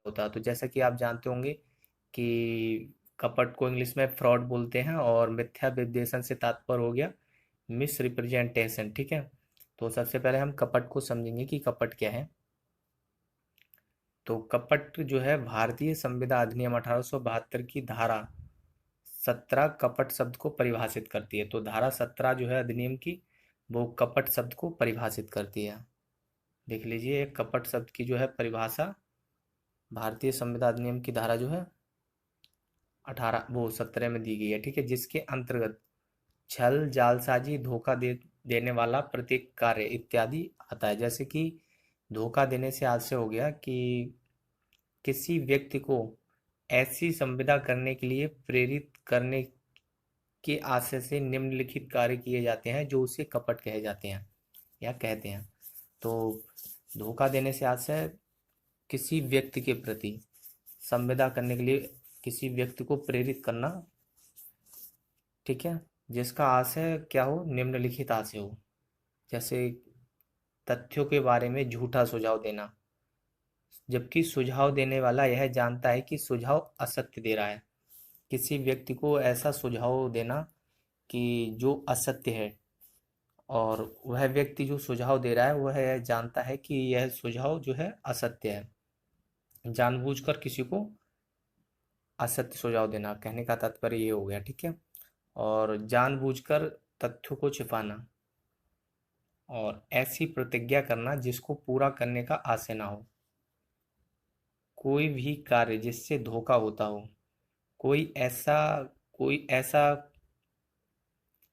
होता है। तो जैसा कि आप जानते होंगे कि कपट को इंग्लिश में फ्रॉड बोलते हैं और मिथ्या विद्वेषण से तात्पर्य हो गया मिस रिप्रेजेंटेशन। ठीक है, तो सबसे पहले हम कपट को समझेंगे कि कपट क्या है। तो कपट जो है भारतीय संविधान अधिनियम 1872 की धारा 17 कपट शब्द को परिभाषित करती है। तो धारा 17 जो है अधिनियम की, वो कपट शब्द को परिभाषित करती है। देख लीजिए, एक कपट शब्द की जो है परिभाषा भारतीय संविधान अधिनियम की धारा जो है 17 में दी गई है। ठीक है, जिसके अंतर्गत छल जालसाजी धोखा देने वाला प्रत्येक कार्य इत्यादि आता है। जैसे कि धोखा देने से आशय हो गया कि किसी व्यक्ति को ऐसी संविदा करने के लिए प्रेरित करने के आशय से निम्नलिखित कार्य किए जाते हैं जो उसे कपट कहे जाते हैं या कहते हैं। तो धोखा देने से आशय किसी व्यक्ति के प्रति संविदा करने के लिए किसी व्यक्ति को प्रेरित करना। ठीक है, जिसका आशय क्या हो, निम्नलिखित आशय हो। जैसे तथ्यों के बारे में झूठा सुझाव देना, जबकि सुझाव देने वाला यह जानता है कि सुझाव असत्य दे रहा है। किसी व्यक्ति को ऐसा सुझाव देना कि जो असत्य है, और वह व्यक्ति जो सुझाव दे रहा है वह यह जानता है कि यह सुझाव जो है असत्य है। जानबूझकर किसी को असत्य सुझाव देना, कहने का तात्पर्य ये हो गया। ठीक है, और जानबूझकर तथ्यों को छिपाना, और ऐसी प्रतिज्ञा करना जिसको पूरा करने का आशय ना हो। कोई भी कार्य जिससे धोखा होता हो, कोई ऐसा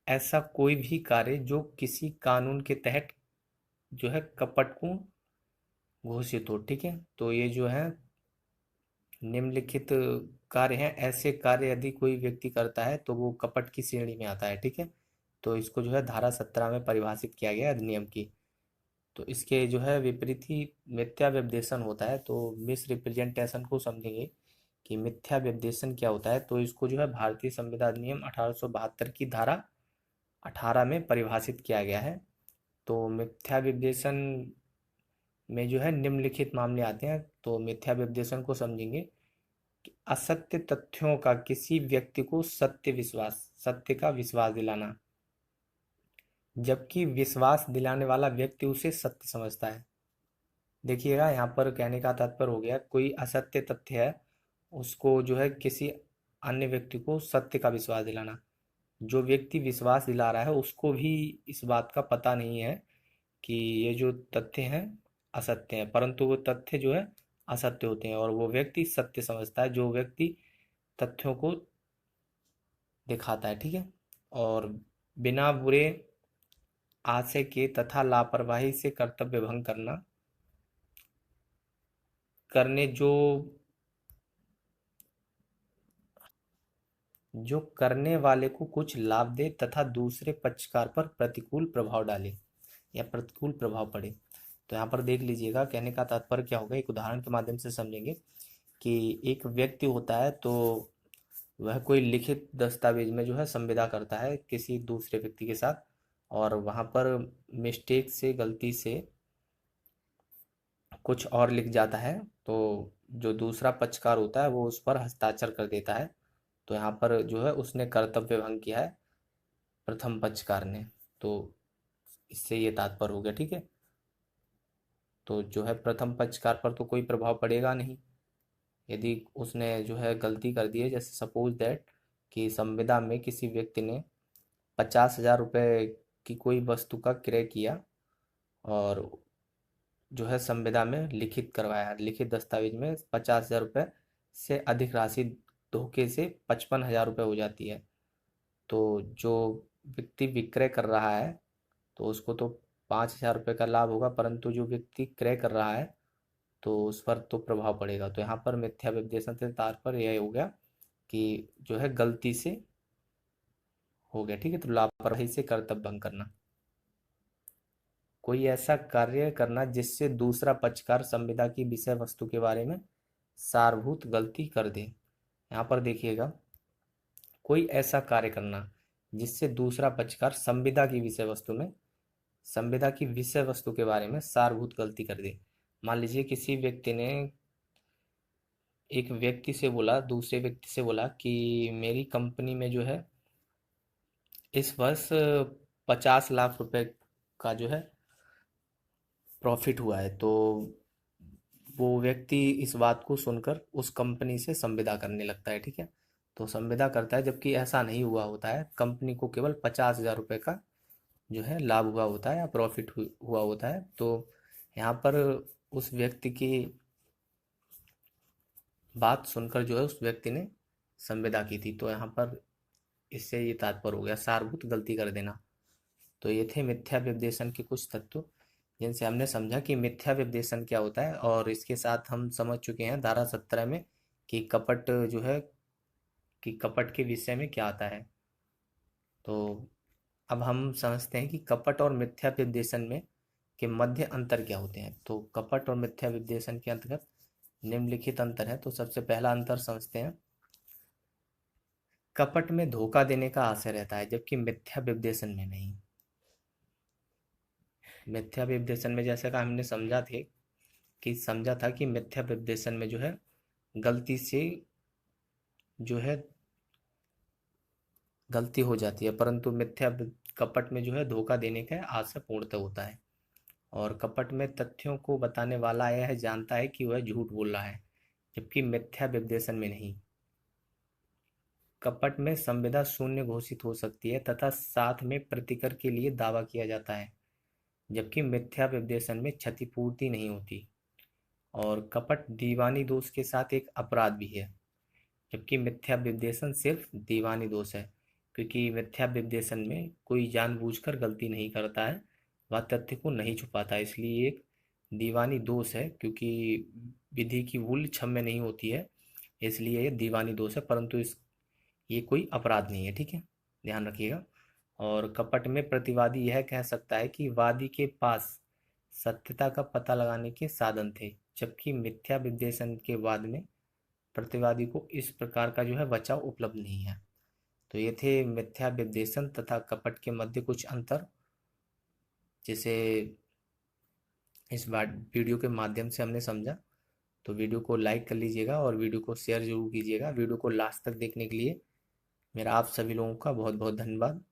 ऐसा कोई भी कार्य जो किसी कानून के तहत जो है कपट को घोषित हो। ठीक है, तो ये जो है निम्नलिखित कार्य हैं, ऐसे कार्य यदि कोई व्यक्ति करता है तो वो कपट की श्रेणी में आता है। ठीक है, तो इसको जो है धारा 17 में परिभाषित किया गया है अधिनियम की। तो इसके जो है विपरीत ही मिथ्या व्यपदेशन होता है। तो मिस रिप्रेजेंटेशन को समझेंगे कि मिथ्या व्यपदेशन क्या होता है। तो इसको जो है भारतीय संविधान अधिनियम 1872 की धारा 18 में परिभाषित किया गया है। तो मिथ्या व्यपदेशन में जो है निम्नलिखित मामले आते हैं। तो मिथ्या व्यपदेशन को समझेंगे कि असत्य तथ्यों का किसी व्यक्ति को सत्य का विश्वास दिलाना, जबकि विश्वास दिलाने वाला व्यक्ति उसे सत्य समझता है। देखिएगा, यहाँ पर कहने का तात्पर्य हो गया कोई असत्य तथ्य है, उसको जो है किसी अन्य व्यक्ति को सत्य का विश्वास दिलाना। जो व्यक्ति विश्वास दिला रहा है उसको भी इस बात का पता नहीं है कि ये जो तथ्य हैं असत्य हैं, परंतु वो तथ्य जो है असत्य होते हैं और वो व्यक्ति सत्य समझता है जो व्यक्ति तथ्यों को दिखाता है। ठीक है, और बिना बुरे आशय के तथा लापरवाही से कर्तव्य भंग करने जो करने वाले को कुछ लाभ दे तथा दूसरे पक्षकार पर प्रतिकूल प्रभाव डाले या प्रतिकूल प्रभाव पड़े। तो यहाँ पर देख लीजिएगा, कहने का तात्पर्य क्या होगा, एक उदाहरण के माध्यम से समझेंगे कि एक व्यक्ति होता है तो वह कोई लिखित दस्तावेज में जो है संविदा करता है किसी दूसरे व्यक्ति के साथ, और वहाँ पर मिस्टेक से गलती से कुछ और लिख जाता है। तो जो दूसरा पक्षकार होता है वो उस पर हस्ताक्षर कर देता है। तो यहाँ पर जो है उसने कर्तव्य भंग किया है प्रथम पक्षकार ने। तो इससे ये तात्पर्य हो गया। ठीक है, तो जो है प्रथम पक्षकार पर तो कोई प्रभाव पड़ेगा नहीं यदि उसने जो है गलती कर दी है। जैसे सपोज दैट कि संविदा में किसी व्यक्ति ने 50,000 रुपये की कोई वस्तु का क्रय किया और जो है संविदा में लिखित करवाया, लिखित दस्तावेज में 50,000 रुपये से अधिक राशि धोखे से 55,000 रुपये हो जाती है। तो जो व्यक्ति विक्रय कर रहा है तो उसको तो 5,000 रुपये का लाभ होगा, परंतु जो व्यक्ति क्रय कर रहा है तो उस पर तो प्रभाव पड़ेगा। तो यहाँ पर मिथ्या व्यपदेशन से तात्पर्य यह हो गया कि जो है गलती से हो गया। ठीक है, तो लापरवाही से कर्तव्य भंग करना, कोई ऐसा कार्य करना जिससे दूसरा पक्षकार संविदा की विषय वस्तु के बारे में सारभूत गलती कर दे। यहाँ पर देखिएगा, कोई ऐसा कार्य करना जिससे दूसरा पक्षकार संविदा की विषय वस्तु के बारे में सारभूत गलती कर दे। मान लीजिए किसी व्यक्ति ने एक व्यक्ति से बोला, दूसरे व्यक्ति से बोला कि मेरी कंपनी में जो है इस वर्ष 50 लाख रुपए का जो है प्रॉफिट हुआ है। तो वो व्यक्ति इस बात को सुनकर उस कंपनी से संविदा करने लगता है, ठीक है। तो संविदा करता है, जबकि ऐसा नहीं हुआ होता है। कंपनी को केवल 50 हजार रुपये का जो है लाभ हुआ होता है या प्रॉफिट हुआ होता है। तो यहाँ पर उस व्यक्ति की बात सुनकर जो है उस व्यक्ति ने संविदा की थी। तो यहाँ पर इससे ये तात्पर्य हो गया सारभूत गलती कर देना। तो ये थे मिथ्या व्यपदेशन के कुछ तत्व, जिनसे हमने समझा कि मिथ्या व्यपदेशन क्या होता है। और इसके साथ हम समझ चुके हैं धारा 17 में कि कपट जो है, कि कपट के विषय में क्या आता है। तो अब हम समझते हैं कि कपट और मिथ्या व्यपदेशन में के मध्य अंतर क्या होते हैं। तो कपट और मिथ्या व्यपदेशन के अंतर्गत निम्नलिखित अंतर है। तो सबसे पहला अंतर समझते हैं। कपट में धोखा देने का आशय रहता है, जबकि मिथ्या व्यपदेशन में नहीं। मिथ्या व्यपदेशन में जैसे का हमने समझा था कि मिथ्या व्यपदेशन में जो है गलती से जो है गलती हो जाती है, परंतु कपट में जो है धोखा देने का आशय पूर्णतः होता है। और कपट में तथ्यों को बताने वाला यह जानता है कि वह झूठ बोल रहा है, जबकि मिथ्या व्यपदेशन में नहीं। कपट में संविदा शून्य घोषित हो सकती है तथा साथ में प्रतिकर के लिए दावा किया जाता है, जबकि मिथ्या व्यपदेशन में क्षतिपूर्ति नहीं होती। और कपट दीवानी दोष के साथ एक अपराध भी है, जबकि मिथ्या विद्वेषण सिर्फ दीवानी दोष है। क्योंकि मिथ्या विद्वेषण में कोई जानबूझकर गलती नहीं करता है, वह तथ्य को नहीं छुपाता, इसलिए एक दीवानी दोष है। क्योंकि विधि की भूल क्षम्य नहीं होती है, इसलिए ये दीवानी दोष है, परंतु इस ये कोई अपराध नहीं है, ठीक है, ध्यान रखिएगा। और कपट में प्रतिवादी यह कह सकता है कि वादी के पास सत्यता का पता लगाने के साधन थे, जबकि मिथ्या विद्वेषण के वाद में प्रतिवादी को इस प्रकार का जो है बचाव उपलब्ध नहीं है। तो ये थे मिथ्या विद्वेषण तथा कपट के मध्य कुछ अंतर, जिसे इस बार वीडियो के माध्यम से हमने समझा। तो वीडियो को लाइक कर लीजिएगा और वीडियो को शेयर जरूर कीजिएगा। वीडियो को लास्ट तक देखने के लिए मेरा आप सभी लोगों का बहुत बहुत धन्यवाद।